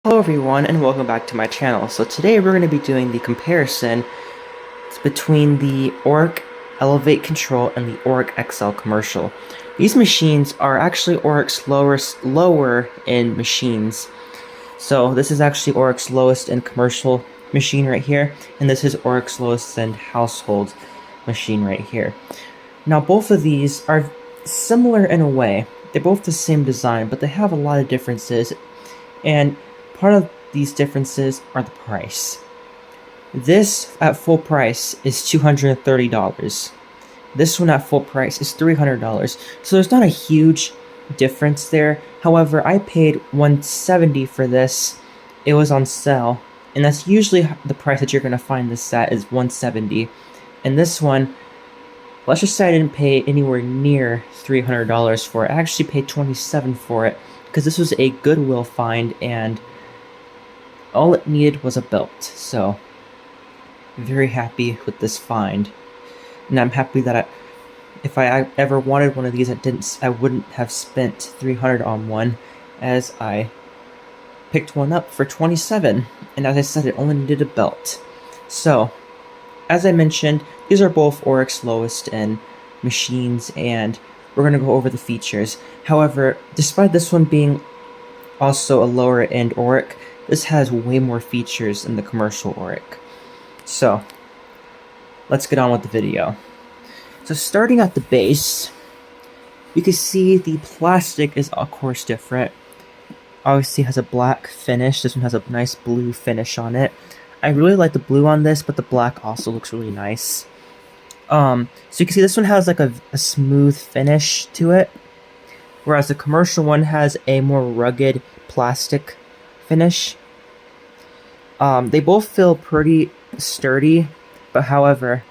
Hello everyone and welcome back to my channel. So today we're going to be doing the comparison between the Oreck Elevate Control and the Oreck XL Commercial. These machines are actually Oreck's lower end machines. So this is actually Oreck's lowest end commercial machine right here, and this is Oreck's lowest end household machine right here. Now both of these are similar in a way. They're both the same design, but they have a lot of differences, and part of these differences are the price. This at full price is $230. This one at full price is $300. So there's not a huge difference there. However, I paid $170 for this. It was on sale, and that's usually the price that you're going to find this at is $170. And this one, let's just say I didn't pay anywhere near $300 for it. I actually paid $27 for it because this was a Goodwill find, and all it needed was a belt. So very happy with this find, and I'm happy that if I ever wanted one of these, I wouldn't have spent $300 on one, as I picked one up for $27, and as I said, it only needed a belt. So as I mentioned, these are both Oreck's lowest end machines, and we're going to go over the features. However, despite this one being also a lower end Oreck, this has way more features than the commercial Oreck. So let's get on with the video. So starting at the base, you can see the plastic is of course different. Obviously it has a black finish. This one has a nice blue finish on it. I really like the blue on this, but the black also looks really nice. So you can see this one has like a smooth finish to it, whereas the commercial one has a more rugged plastic finish. They both feel pretty sturdy, but however,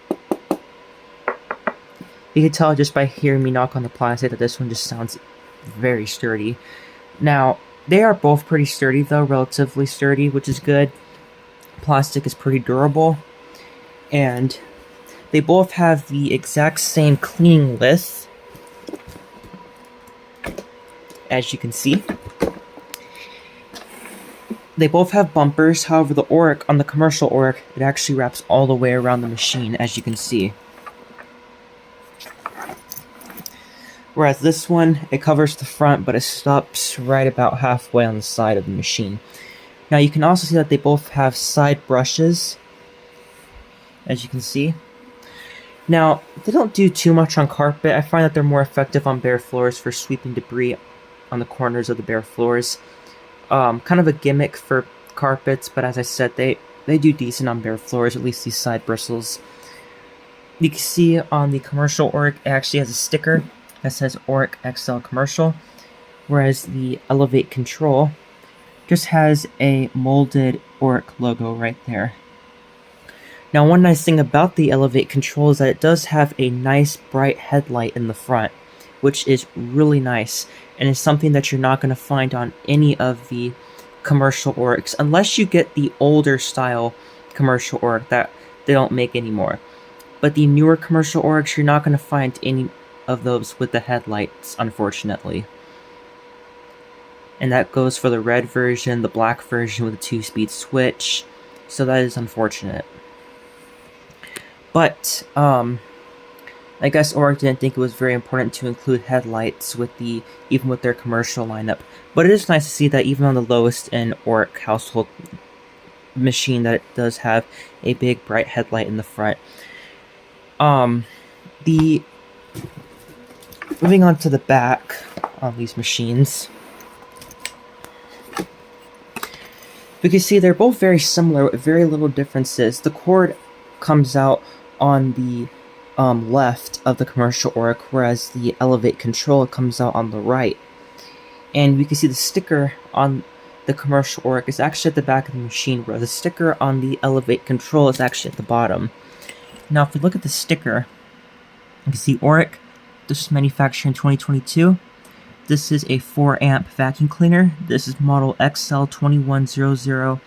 you can tell just by hearing me knock on the plastic that this one just sounds very sturdy. Now, they are both pretty sturdy though, relatively sturdy, which is good. Plastic is pretty durable, and they both have the exact same cleaning width, as you can see. They both have bumpers. However, the Oreck, on the commercial Oreck, it actually wraps all the way around the machine, as you can see. Whereas this one, it covers the front, but it stops right about halfway on the side of the machine. Now you can also see that they both have side brushes, as you can see. Now, they don't do too much on carpet. I find that they're more effective on bare floors for sweeping debris on the corners of the bare floors. Kind of a gimmick for carpets, but as I said, they do decent on bare floors, at least these side bristles. You can see on the commercial Oreck, it actually has a sticker that says Oreck XL Commercial, whereas the Elevate Control just has a molded Oreck logo right there. Now, one nice thing about the Elevate Control is that it does have a nice bright headlight in the front, which is really nice, and is something that you're not going to find on any of the commercial Orecks, unless you get the older style commercial Oreck that they don't make anymore. But the newer commercial Orecks, you're not going to find any of those with the headlights, unfortunately. And that goes for the red version, the black version with a 2-speed switch, so that is unfortunate. But, I guess Oreck didn't think it was very important to include headlights even with their commercial lineup. But it is nice to see that even on the lowest end Oreck household machine, that it does have a big bright headlight in the front. Moving on to the back on these machines, you can see they're both very similar with very little differences. The cord comes out on the left of the commercial Oreck, whereas the Elevate Control comes out on the right. And we can see the sticker on the commercial Oreck is actually at the back of the machine, where the sticker on the Elevate Control is actually at the bottom. Now, if we look at the sticker, you can see Oreck, this was manufactured in 2022. This is a 4 amp vacuum cleaner. This is model XL2100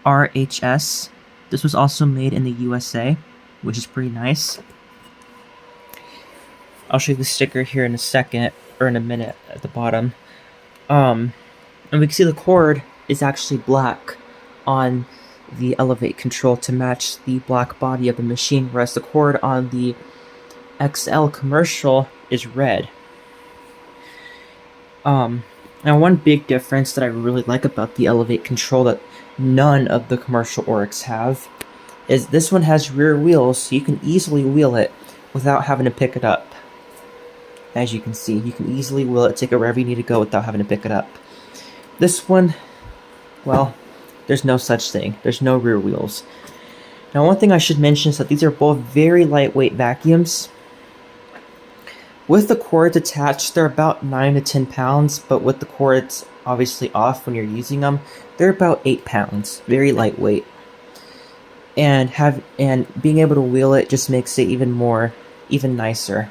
RHS. This was also made in the USA, which is pretty nice. I'll show you the sticker here in a second, or in a minute at the bottom. And we can see the cord is actually black on the Elevate control to match the black body of the machine, whereas the cord on the XL commercial is red. Now one big difference that I really like about the Elevate control that none of the commercial Orecks have is this one has rear wheels, so you can easily wheel it without having to pick it up. As you can see, you can easily wheel it, take it wherever you need to go without having to pick it up. This one, well, there's no such thing. There's no rear wheels. Now, one thing I should mention is that these are both very lightweight vacuums. With the cords attached, they're about 9 to 10 pounds, but with the cords obviously off when you're using them, they're about 8 pounds. Very lightweight. And being able to wheel it just makes it even nicer.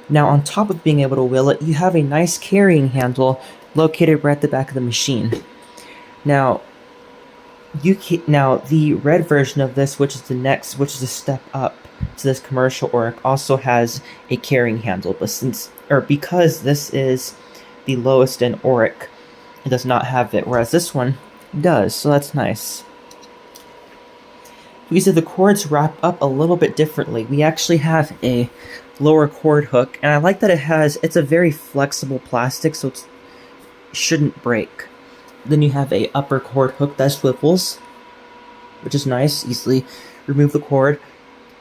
Now, on top of being able to wheel it, you have a nice carrying handle located right at the back of the machine. Now, the red version of this, which is a step up to this commercial Oreck, also has a carrying handle, but because this is the lowest end Oreck, it does not have it, whereas this one does, so that's nice. We see the cords wrap up a little bit differently. We actually have a lower cord hook, and I like that it's a very flexible plastic, so it shouldn't break. Then you have a upper cord hook that swivels, which is nice, easily remove the cord,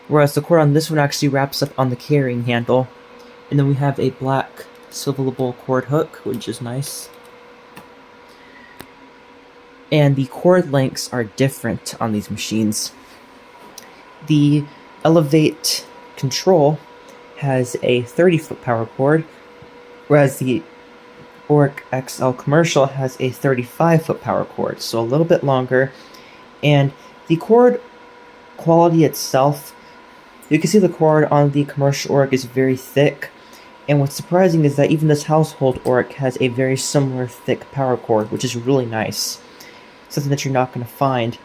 whereas the cord on this one actually wraps up on the carrying handle. And then we have a black swivelable cord hook, which is nice. And the cord lengths are different on these machines. The Elevate control has a 30-foot power cord, whereas the Oreck XL commercial has a 35-foot power cord, so a little bit longer. And the cord quality itself, you can see the cord on the commercial Oreck is very thick, and what's surprising is that even this household Oreck has a very similar thick power cord, which is really nice. Something that you're not going to find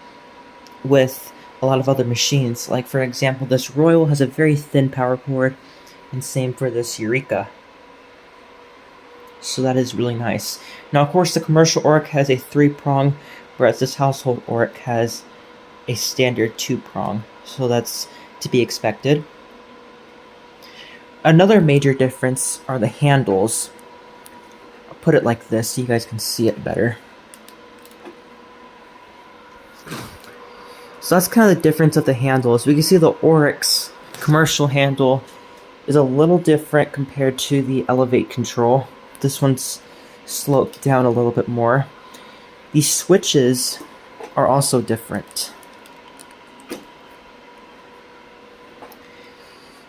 with a lot of other machines. Like, for example, this Royal has a very thin power cord, and same for this Eureka. So that is really nice. Now, of course, the commercial Oreck has a 3-prong, whereas this household Oreck has a standard 2-prong. So that's to be expected. Another major difference are the handles. I'll put it like this so you guys can see it better. So that's kind of the difference of the handles. We can see the Oreck's commercial handle is a little different compared to the Elevate control. This one's sloped down a little bit more. These switches are also different.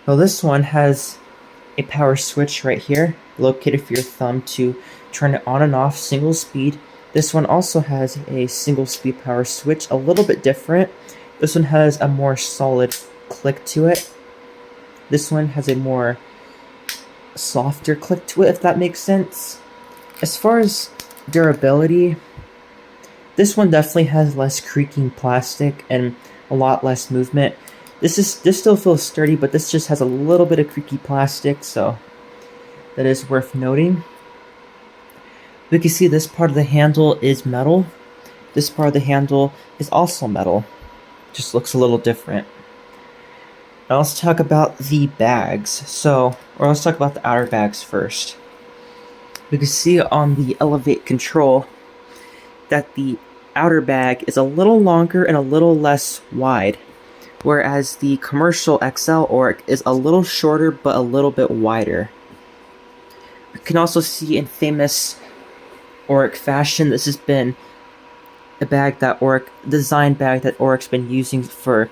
Now this one has a power switch right here, located for your thumb to turn it on and off single speed. This one also has a single speed power switch, a little bit different. This one has a more solid click to it. This one has a more softer click to it, if that makes sense. As far as durability, this one definitely has less creaking plastic and a lot less movement. This still feels sturdy, but this just has a little bit of creaky plastic, so that is worth noting. We can see this part of the handle is metal. This part of the handle is also metal. Just looks a little different. Now let's talk about the bags. Let's talk about the outer bags first. We can see on the Elevate control that the outer bag is a little longer and a little less wide, whereas the commercial XL Oreck is a little shorter but a little bit wider. You can also see in famous Oreck fashion, this has been a bag that design bag that Oreck's been using for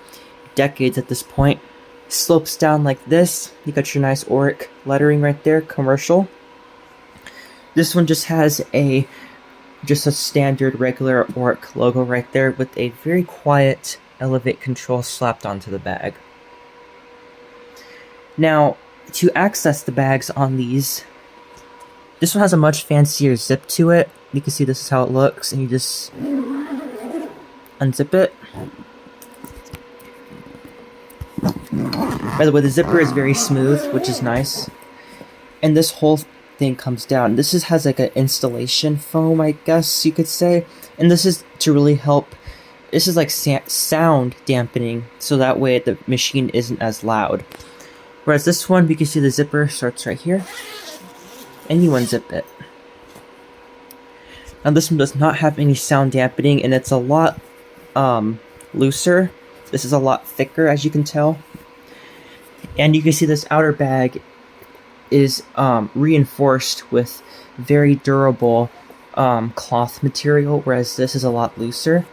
decades at this point. Slopes down like this. You got your nice Oreck lettering right there, commercial. This one just has a standard regular Oreck logo right there with a very quiet Elevate control slapped onto the bag. Now, to access the bags on these, this one has a much fancier zip to it. You can see this is how it looks, and you just unzip it. By the way, the zipper is very smooth, which is nice. And this whole thing comes down. This has like an installation foam, I guess you could say, and this is to really help. This is like sound dampening, so that way the machine isn't as loud. Whereas this one, you can see the zipper starts right here, and you unzip it. Now this one does not have any sound dampening, and it's a lot looser. This is a lot thicker, as you can tell. And you can see this outer bag is reinforced with very durable cloth material, whereas this is a lot looser.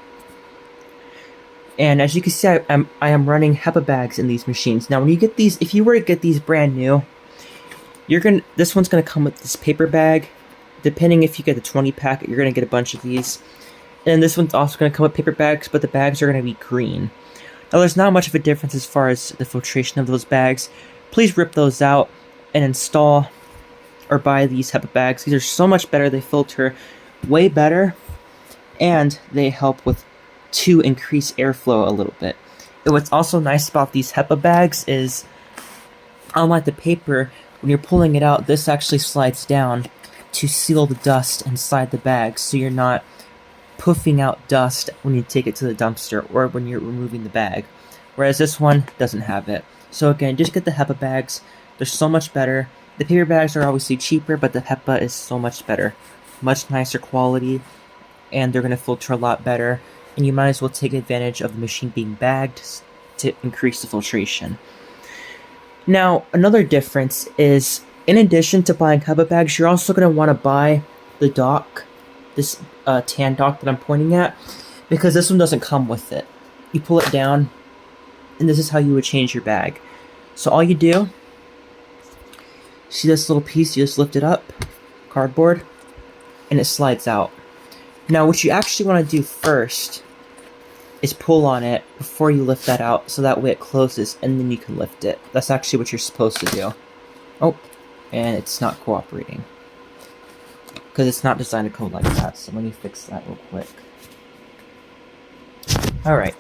And as you can see, I am running HEPA bags in these machines. Now when you get these, if you were to get these brand new, this one's gonna come with this paper bag. Depending if you get the 20-pack, you're gonna get a bunch of these. And this one's also gonna come with paper bags, but the bags are gonna be green. Now there's not much of a difference as far as the filtration of those bags. Please rip those out and install or buy these HEPA bags. These are so much better. They filter way better, and they help to increase airflow a little bit. And what's also nice about these HEPA bags is, unlike the paper, when you're pulling it out, this actually slides down to seal the dust inside the bag, so you're not puffing out dust when you take it to the dumpster or when you're removing the bag. Whereas this one doesn't have it. So again, just get the HEPA bags. They're so much better. The paper bags are obviously cheaper, but the HEPA is so much better. Much nicer quality, and they're going to filter a lot better. And you might as well take advantage of the machine being bagged to increase the filtration. Now, another difference is, in addition to buying HEPA bags, you're also going to want to buy the dock, this tan dock that I'm pointing at, because this one doesn't come with it. You pull it down, and this is how you would change your bag. So all you do, see this little piece, you just lift it up, cardboard, and it slides out. Now what you actually want to do first is pull on it before you lift that out, so that way it closes, and then you can lift it. That's actually what you're supposed to do. Oh, and it's not cooperating, because it's not designed to go like that, so let me fix that real quick. Alright.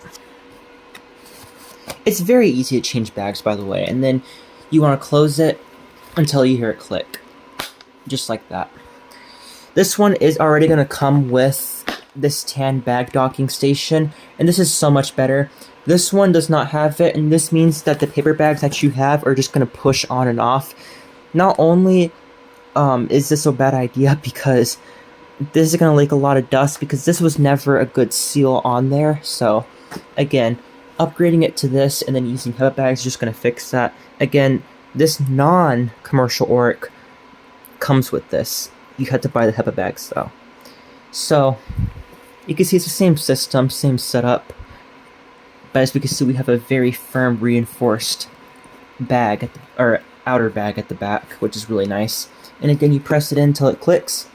It's very easy to change bags, by the way, and then you want to close it until you hear it click. Just like that. This one is already going to come with this tan bag docking station, and this is so much better. This one does not have it, and this means that the paper bags that you have are just going to push on and off. Not only is this a bad idea, because this is going to leak a lot of dust, because this was never a good seal on there. So again, upgrading it to this and then using HEPA bags is just going to fix that. Again, this non-commercial Oreck comes with this. You had to buy the HEPA bags though. So you can see it's the same system, same setup, but as we can see, we have a very firm reinforced bag or outer bag at the back, which is really nice. And again, you press it in until it clicks,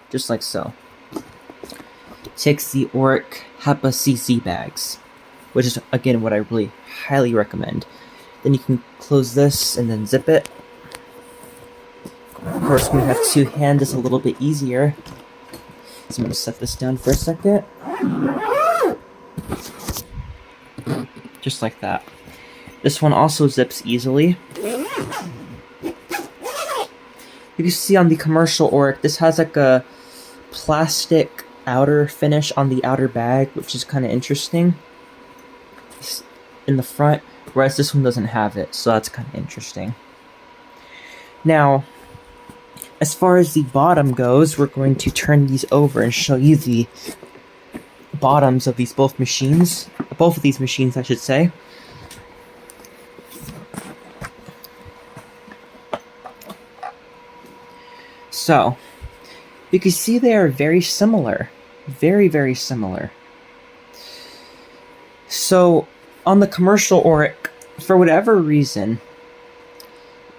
just like so. Takes the Oreck HEPA CC bags, which is again what I really highly recommend. Then you can close this and then zip it. Of course, when you have two hands, it's a little bit easier. So I'm going to set this down for a second. Just like that. This one also zips easily. You can see on the commercial Oreck, this has like a plastic outer finish on the outer bag, which is kind of interesting in the front, whereas this one doesn't have it, so that's kind of interesting. Now, as far as the bottom goes, we're going to turn these over and show you the bottoms of both of these machines, I should say. So, you can see they are very similar. Very, very similar. So, on the commercial Oreck, for whatever reason,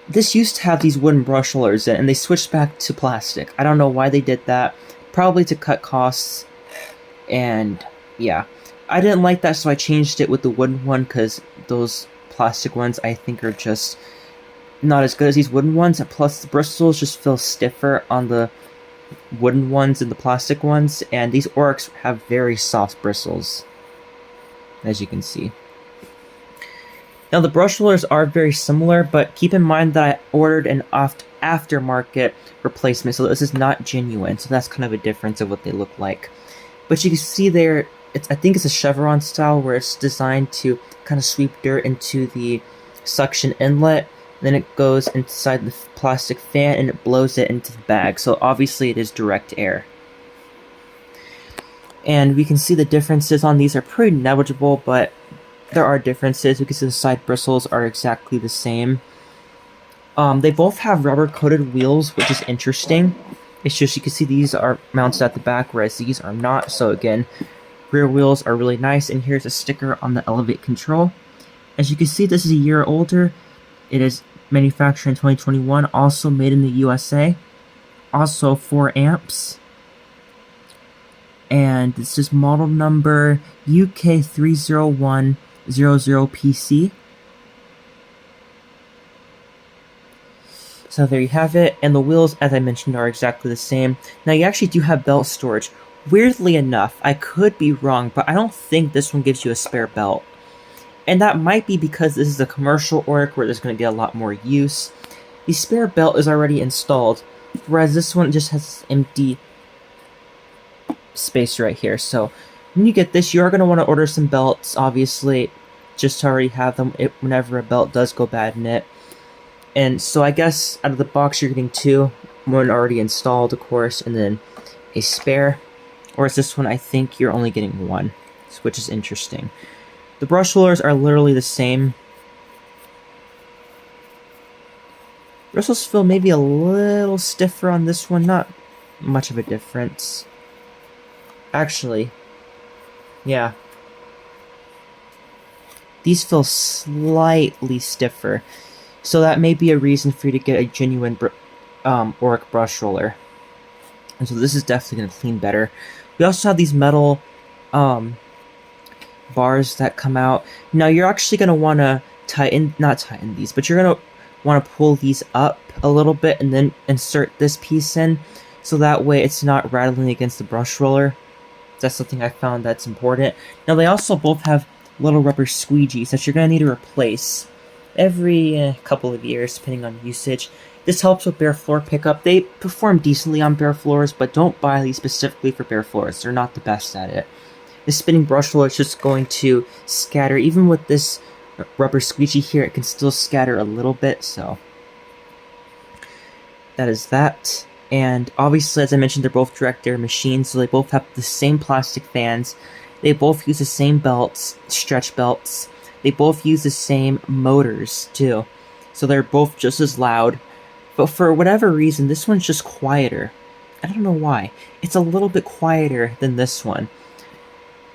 this used to have these wooden brush rollers in, and they switched back to plastic. I don't know why they did that. Probably to cut costs. And, yeah. I didn't like that, so I changed it with the wooden one, because those plastic ones, I think, are just not as good as these wooden ones. Plus, the bristles just feel stiffer on the wooden ones and the plastic ones, and these Orecks have very soft bristles, as you can see. Now the brush rollers are very similar, but keep in mind that I ordered an aftermarket replacement, so this is not genuine, so that's kind of a difference of what they look like. But you can see there, I think it's a chevron style where it's designed to kind of sweep dirt into the suction inlet, then it goes inside the plastic fan and it blows it into the bag, so obviously it is direct air. And we can see the differences on these are pretty negligible, but there are differences. We can see the side bristles are exactly the same. They both have rubber-coated wheels, which is interesting. It's just you can see these are mounted at the back, whereas these are not. So again, rear wheels are really nice. And here's a sticker on the Elevate control. As you can see, this is a year older. It is manufactured in 2021, also made in the USA. Also 4 amps. And this is model number UK30100PC. So there you have it, and the wheels, as I mentioned, are exactly the same. Now you actually do have belt storage. Weirdly enough, I could be wrong, but I don't think this one gives you a spare belt. And that might be because this is a commercial Oreck where there's going to get a lot more use. The spare belt is already installed, whereas this one just has empty space right here. So when you get this, you are going to want to order some belts, obviously, just to already have them whenever a belt does go bad in it. And so I guess out of the box you're getting 2, one already installed, of course, and then a spare. Whereas this one, I think you're only getting 1, which is interesting. The brush rollers are literally the same. Bristles feel maybe a little stiffer on this one, not much of a difference. Actually, yeah. These feel slightly stiffer. So that may be a reason for you to get a genuine Oreck brush roller. And so this is definitely going to clean better. We also have these metal bars that come out. Now you're actually going to want to not tighten these, but you're going to want to pull these up a little bit and then insert this piece in. So that way it's not rattling against the brush roller. That's something I found that's important. Now they also both have little rubber squeegees that you're going to need to replace every couple of years, depending on usage. This helps with bare floor pickup. They perform decently on bare floors, but don't buy these specifically for bare floors. They're not the best at it. The spinning brush roller is just going to scatter. Even with this rubber squeegee here, it can still scatter a little bit, so that is that. And obviously, as I mentioned, they're both direct air machines, so they both have the same plastic fans. They both use the same belts, stretch belts. They both use the same motors, too. So they're both just as loud. But for whatever reason, this one's just quieter. I don't know why. It's a little bit quieter than this one.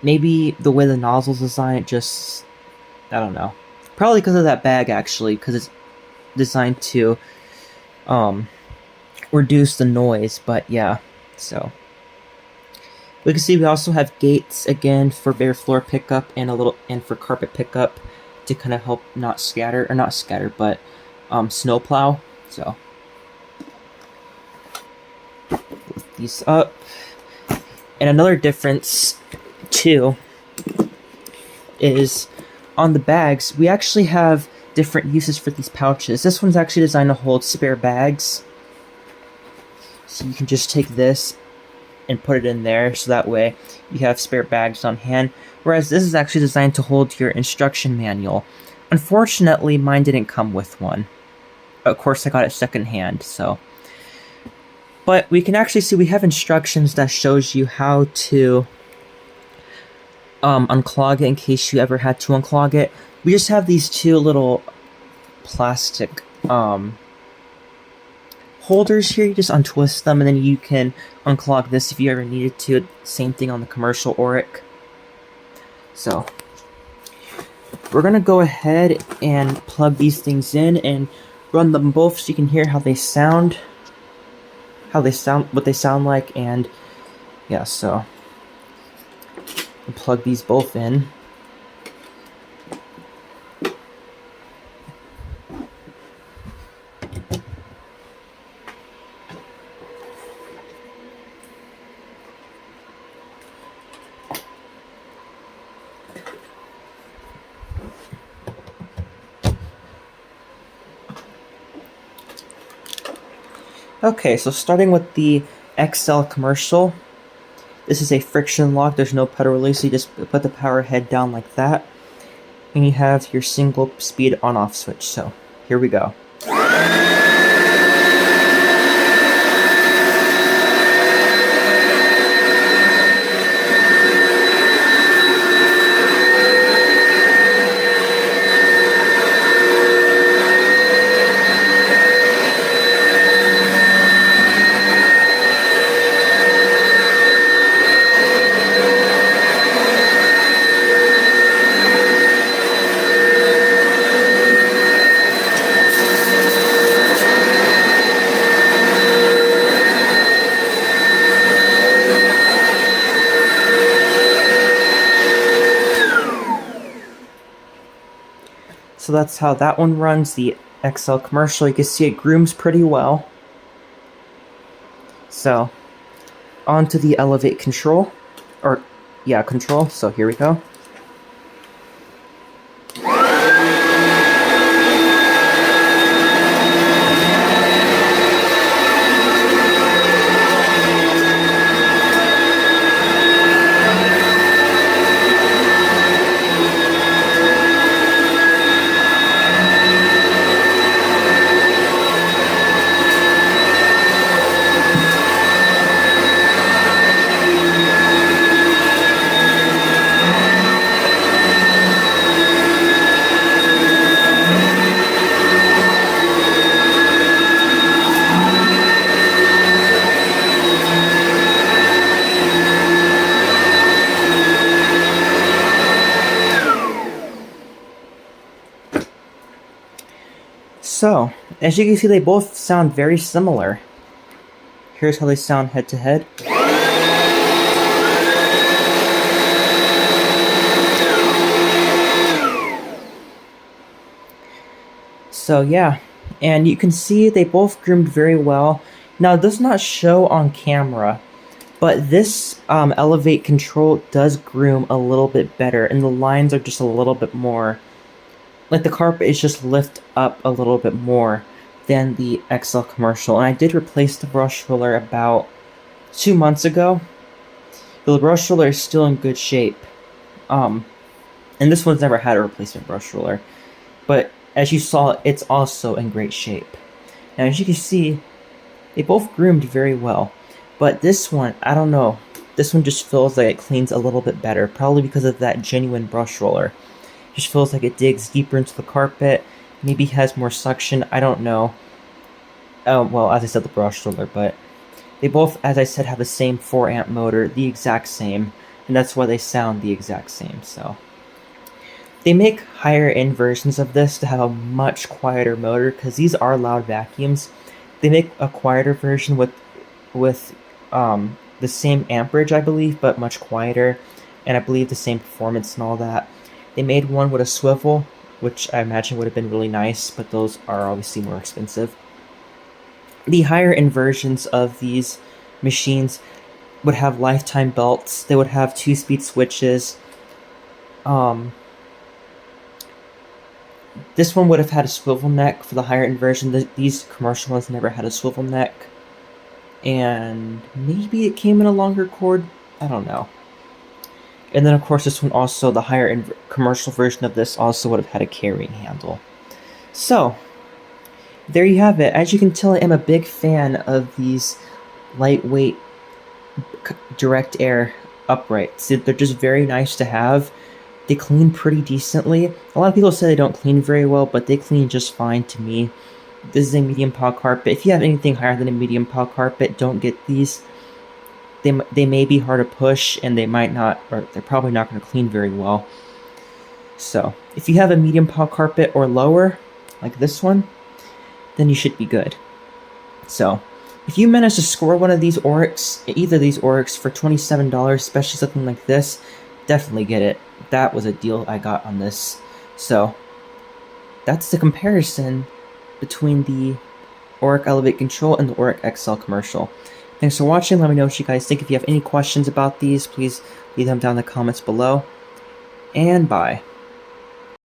Maybe the way the nozzle's designed, just... I don't know. Probably because of that bag, actually, because it's designed to reduce the noise, but yeah, so... We can see we also have gates again for bare floor pickup and for carpet pickup to kind of help not scatter, but snowplow. So lift these up. And another difference too is on the bags, we actually have different uses for these pouches. This one's actually designed to hold spare bags. So you can just take this and put it in there, so that way you have spare bags on hand. Whereas this is actually designed to hold your instruction manual. Unfortunately, mine didn't come with one. Of course, I got it secondhand, so. But we can actually see we have instructions that shows you how to unclog it in case you ever had to unclog it. We just have these 2 little plastic holders here. You just untwist them and then you can unclog this if you ever needed to. Same thing on the commercial Oreck. So we're gonna go ahead and plug these things in and run them both so you can hear how they sound, what they sound like, and yeah, so we'll plug these both in. Okay, so starting with the XL commercial, this is a friction lock. There's no pedal release, so you just put the power head down like that, and you have your single speed on-off switch. So here we go. So that's how that one runs, the XL commercial. You can see it grooms pretty well. So, on to the Elevate control. Control. So here we go. So, as you can see, they both sound very similar. Here's how they sound head to head. So yeah, and you can see they both groomed very well. Now, it does not show on camera, but this Elevate control does groom a little bit better, and the lines are just a little bit more, like the carpet is just lift up a little bit more than the XL commercial. And I did replace the brush roller about 2 months ago. The brush roller is still in good shape. And this one's never had a replacement brush roller. But as you saw, it's also in great shape. Now, as you can see, they both groomed very well. But this one, I don't know. This one just feels like it cleans a little bit better, probably because of that genuine brush roller. Just feels like it digs deeper into the carpet, maybe has more suction, I don't know. Well, as I said, the brush roller, but they both, as I said, have the same 4 amp motor, the exact same, and that's why they sound the exact same, so. They make higher end versions of this to have a much quieter motor, because these are loud vacuums. They make a quieter version with the same amperage, I believe, but much quieter, and I believe the same performance and all that. They made one with a swivel, which I imagine would have been really nice, but those are obviously more expensive. The higher end versions of these machines would have lifetime belts. They would have 2-speed switches. This one would have had a swivel neck for the higher end version. These commercial ones never had a swivel neck. And maybe it came in a longer cord? I don't know. And then, of course, this one also, the higher end commercial version of this also would have had a carrying handle. So, there you have it. As you can tell, I am a big fan of these lightweight direct air uprights. They're just very nice to have. They clean pretty decently. A lot of people say they don't clean very well, but they clean just fine to me. This is a medium pile carpet. If you have anything higher than a medium pile carpet, don't get these. They may be hard to push, and they might not, or they're probably not going to clean very well. So, if you have a medium pile carpet or lower, like this one, then you should be good. So, if you manage to score one of these Orecks, either of these Orecks for $27, especially something like this, definitely get it. That was a deal I got on this. So, that's the comparison between the Oreck Elevate Control and the Oreck XL Commercial. Thanks for watching. Let me know what you guys think. If you have any questions about these, please leave them down in the comments below. And bye.